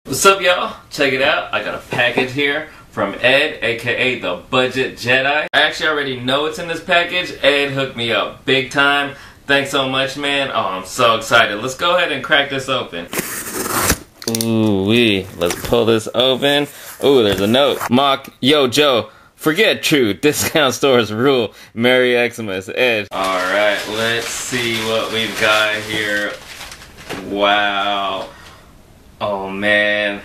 What's up, y'all? Check it out. I got a package here from Ed, aka the Budget Jedi. I actually already know what's in this package. Ed hooked me up big time. Thanks so much, man. Oh, I'm so excited. Let's go ahead and crack this open. Ooh-wee. Let's pull this open. Ooh, there's a note. Mock, yo, Joe. Forget true. Discount stores rule. Merry Xmas, Ed. Alright, let's see what we've got here. Wow. Oh, man.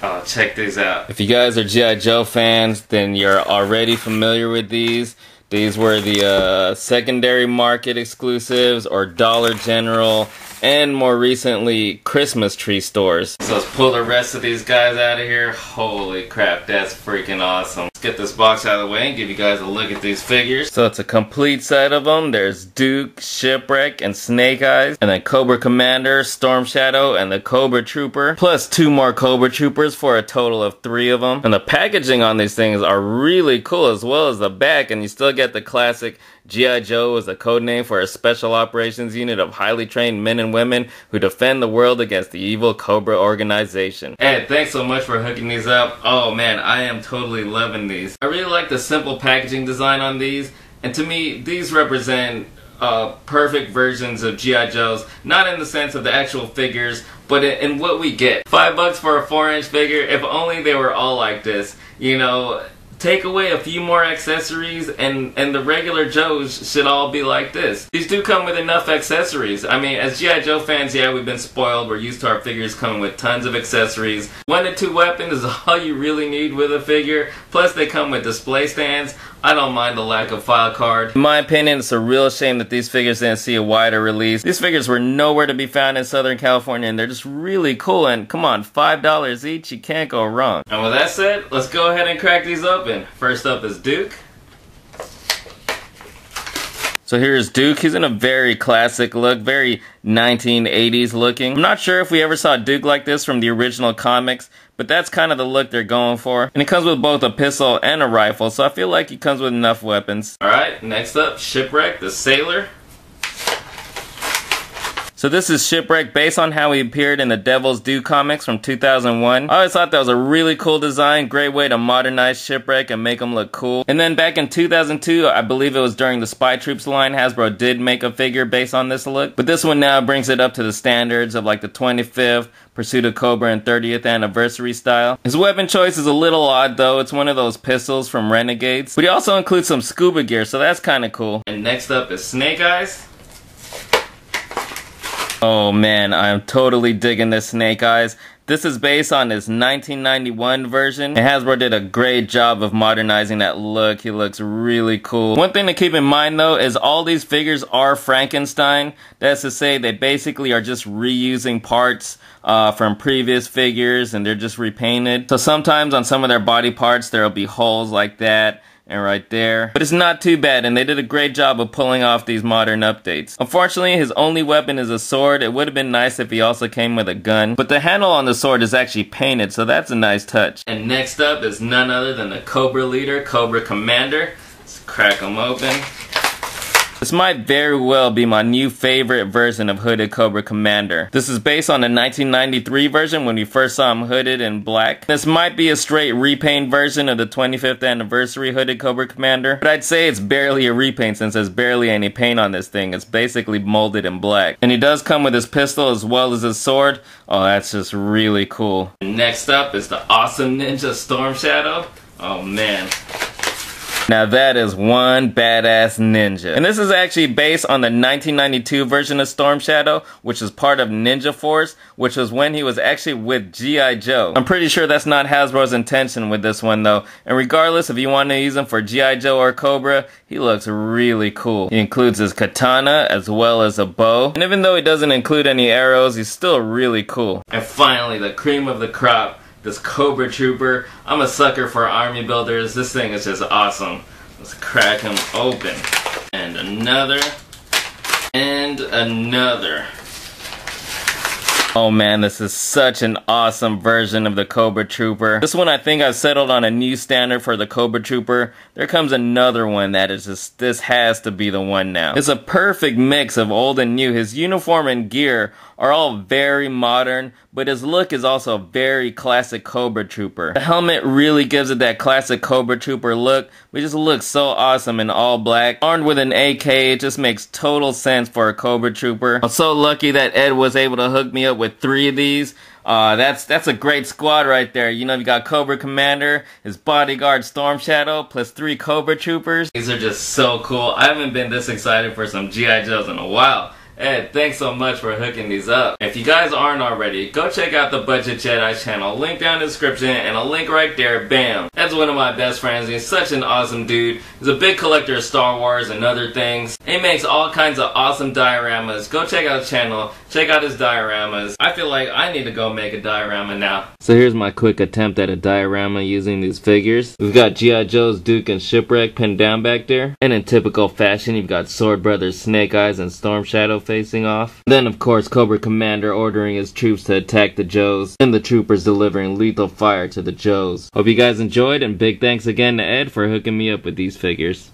Oh, check these out. If you guys are G.I. Joe fans, then you're already familiar with these. These were the secondary market exclusives or Dollar General and more recently Christmas tree stores. So let's pull the rest of these guys out of here. Holy crap, that's freaking awesome. Let's get this box out of the way and give you guys a look at these figures. So it's a complete set of them. There's Duke, Shipwreck, and Snake Eyes, and then Cobra Commander, Storm Shadow, and the Cobra Trooper, plus 2 more Cobra Troopers for a total of 3 of them. And the packaging on these things are really cool, as well as the back, and you still get the classic G.I. Joe is a code name for a special operations unit of highly trained men and women who defend the world against the evil Cobra organization. Ed, thanks so much for hooking these up. Oh man, I am totally loving these. I really like the simple packaging design on these, and to me, these represent perfect versions of G.I. Joes, not in the sense of the actual figures, but in what we get. $5 for a 4-inch figure, if only they were all like this, you know. Take away a few more accessories and the regular Joes should all be like this. These do come with enough accessories. I mean, as G.I. Joe fans, yeah, we've been spoiled. We're used to our figures coming with tons of accessories. 1 to 2 weapons is all you really need with a figure. Plus they come with display stands. I don't mind the lack of file card. In my opinion, it's a real shame that these figures didn't see a wider release. These figures were nowhere to be found in Southern California, and they're just really cool, and come on, $5 each, you can't go wrong. And with that said, let's go ahead and crack these open. First up is Duke. So here's Duke. He's in a very classic look, very 1980s looking. I'm not sure if we ever saw Duke like this from the original comics, but that's kind of the look they're going for. And he comes with both a pistol and a rifle, so I feel like he comes with enough weapons. Alright, next up, Shipwreck, the Sailor. So this is Shipwreck based on how he appeared in the Devil's Due comics from 2001. I always thought that was a really cool design, great way to modernize Shipwreck and make him look cool. And then back in 2002, I believe it was during the Spy Troops line, Hasbro did make a figure based on this look. But this one now brings it up to the standards of like the 25th, Pursuit of Cobra and 30th anniversary style. His weapon choice is a little odd though, it's one of those pistols from Renegades. But he also includes some scuba gear, so that's kind of cool. And next up is Snake Eyes. Oh man, I'm totally digging this Snake Eyes. This is based on his 1991 version, and Hasbro did a great job of modernizing that look. He looks really cool. One thing to keep in mind though is all these figures are Frankenstein. That's to say they basically are just reusing parts from previous figures and they're just repainted. So sometimes on some of their body parts there'll be holes like that and right there. But it's not too bad, and they did a great job of pulling off these modern updates. Unfortunately, his only weapon is a sword. It would have been nice if he also came with a gun. But the handle on the sword is actually painted, so that's a nice touch. And next up is none other than the Cobra leader, Cobra Commander. Let's crack him open. This might very well be my new favorite version of Hooded Cobra Commander. This is based on the 1993 version when we first saw him hooded in black. This might be a straight repaint version of the 25th anniversary Hooded Cobra Commander, but I'd say it's barely a repaint since there's barely any paint on this thing. It's basically molded in black. And he does come with his pistol as well as his sword. Oh, that's just really cool. Next up is the awesome Ninja Storm Shadow. Oh man. Now that is one badass ninja. And this is actually based on the 1992 version of Storm Shadow, which is part of Ninja Force, which was when he was actually with G.I. Joe. I'm pretty sure that's not Hasbro's intention with this one though. And regardless if you want to use him for G.I. Joe or Cobra, he looks really cool. He includes his katana as well as a bow. And even though he doesn't include any arrows, he's still really cool. And finally, the cream of the crop. This Cobra Trooper. I'm a sucker for army builders. This thing is just awesome. Let's crack him open. And another. And another. Oh man, this is such an awesome version of the Cobra Trooper. This one I think I've settled on a new standard for the Cobra Trooper. There comes another one that is just, this has to be the one now. It's a perfect mix of old and new. His uniform and gear are all very modern, but his look is also very classic Cobra Trooper. The helmet really gives it that classic Cobra Trooper look, but just looks so awesome in all black. Armed with an AK, it just makes total sense for a Cobra Trooper. I'm so lucky that Ed was able to hook me up with 3 of these. That's a great squad right there. You know, you got Cobra Commander, his bodyguard Storm Shadow, plus 3 Cobra Troopers. These are just so cool. I haven't been this excited for some G.I. Joes in a while. Ed, thanks so much for hooking these up. If you guys aren't already, go check out the Budget Jedi channel. Link down in the description and a link right there. Bam! Ed's one of my best friends. He's such an awesome dude. He's a big collector of Star Wars and other things. He makes all kinds of awesome dioramas. Go check out his channel. Check out his dioramas. I feel like I need to go make a diorama now. So here's my quick attempt at a diorama using these figures. We've got G.I. Joe's Duke and Shipwreck pinned down back there. And in typical fashion, you've got Sword Brothers Snake Eyes and Storm Shadow facing off. Then of course Cobra Commander ordering his troops to attack the Joes, and the troopers delivering lethal fire to the Joes. Hope you guys enjoyed, and big thanks again to Ed for hooking me up with these figures.